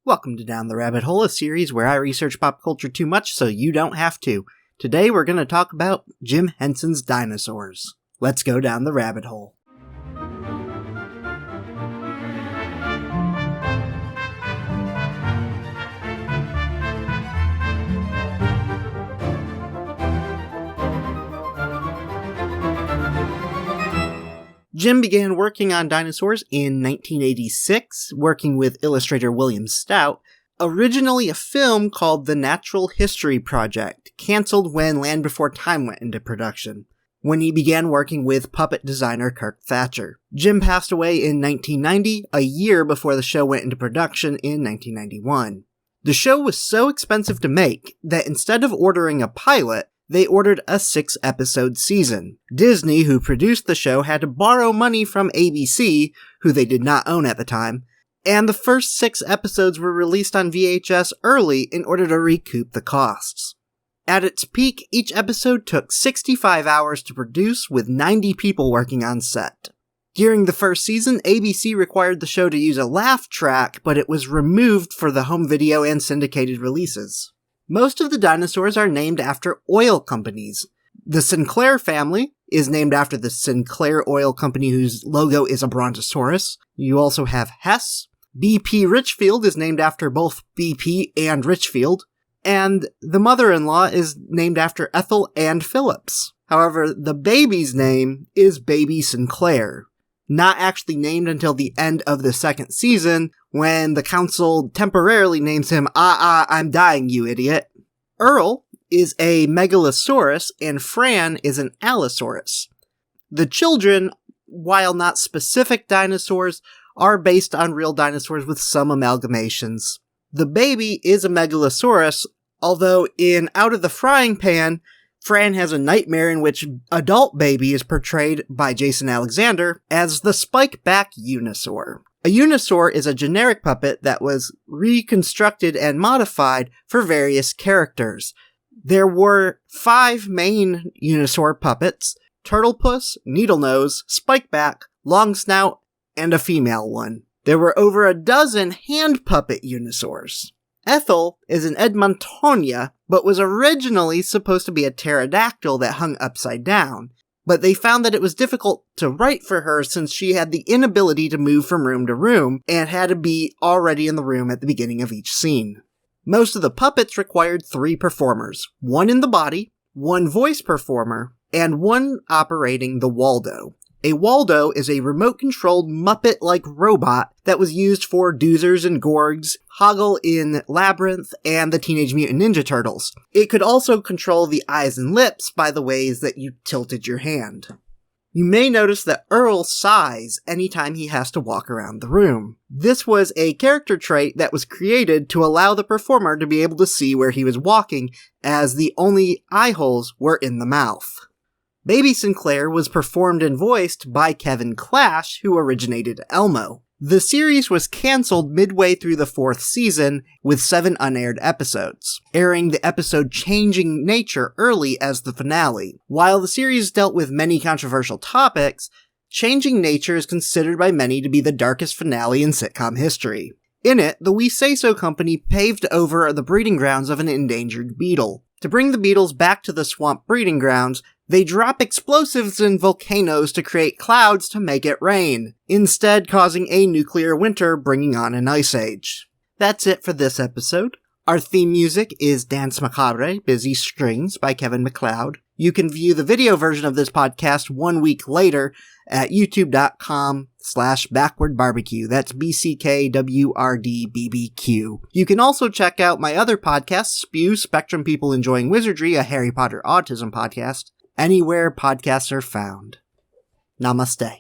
Welcome to Down the Rabbit Hole, a series where I research pop culture too much so you don't have to. Today we're going to talk about Jim Henson's Dinosaurs. Let's go down the rabbit hole. Jim began working on Dinosaurs in 1986, working with illustrator William Stout, originally a film called The Natural History Project, canceled when Land Before Time went into production, when he began working with puppet designer Kirk Thatcher. Jim passed away in 1990, a year before the show went into production in 1991. The show was so expensive to make that instead of ordering a pilot, they ordered a 6-episode season. Disney, who produced the show, had to borrow money from ABC, who they did not own at the time, and the first 6 episodes were released on VHS early in order to recoup the costs. At its peak, each episode took 65 hours to produce, with 90 people working on set. During the first season, ABC required the show to use a laugh track, but it was removed for the home video and syndicated releases. Most of the dinosaurs are named after oil companies. The Sinclair family is named after the Sinclair Oil Company, whose logo is a brontosaurus. You also have Hess. BP Richfield is named after both BP and Richfield. And the mother-in-law is named after Ethel and Phillips. However, the baby's name is Baby Sinclair, not actually named until the end of the second season, when the council temporarily names him, I'm dying, you idiot. Earl is a megalosaurus, and Fran is an allosaurus. The children, while not specific dinosaurs, are based on real dinosaurs with some amalgamations. The baby is a megalosaurus, although in Out of the Frying Pan, Fran has a nightmare in which adult baby is portrayed by Jason Alexander as the spike-back Unisaur. A Unisaur is a generic puppet that was reconstructed and modified for various characters. There were 5 main Unisaur puppets: Turtlepuss, Needlenose, Spikeback, Longsnout, and a female one. There were over a dozen hand puppet Unisaurs. Ethel is an Edmontonia, but was originally supposed to be a pterodactyl that hung upside down, but they found that it was difficult to write for her since she had the inability to move from room to room and had to be already in the room at the beginning of each scene. Most of the puppets required 3 performers, 1 in the body, 1 voice performer, and 1 operating the Waldo. A Waldo is a remote-controlled Muppet-like robot that was used for Doozers and Gorgs, Hoggle in Labyrinth, and the Teenage Mutant Ninja Turtles. It could also control the eyes and lips by the ways that you tilted your hand. You may notice that Earl sighs anytime he has to walk around the room. This was a character trait that was created to allow the performer to be able to see where he was walking, as the only eye holes were in the mouth. Baby Sinclair was performed and voiced by Kevin Clash, who originated Elmo. The series was cancelled midway through the 4th season, with 7 unaired episodes, airing the episode Changing Nature early as the finale. While the series dealt with many controversial topics, Changing Nature is considered by many to be the darkest finale in sitcom history. In it, the We Say So Company paved over the breeding grounds of an endangered beetle. To bring the beetles back to the swamp breeding grounds, they drop explosives in volcanoes to create clouds to make it rain, instead causing a nuclear winter, bringing on an ice age. That's it for this episode. Our theme music is Danse Macabre, Busy Strings by Kevin MacLeod. You can view the video version of this podcast 1 week later at youtube.com/Bckwrdbbq. That's Bckwrdbbq. You can also check out my other podcast, Spew, Spectrum People Enjoying Wizardry, a Harry Potter Autism podcast, anywhere podcasts are found. Namaste.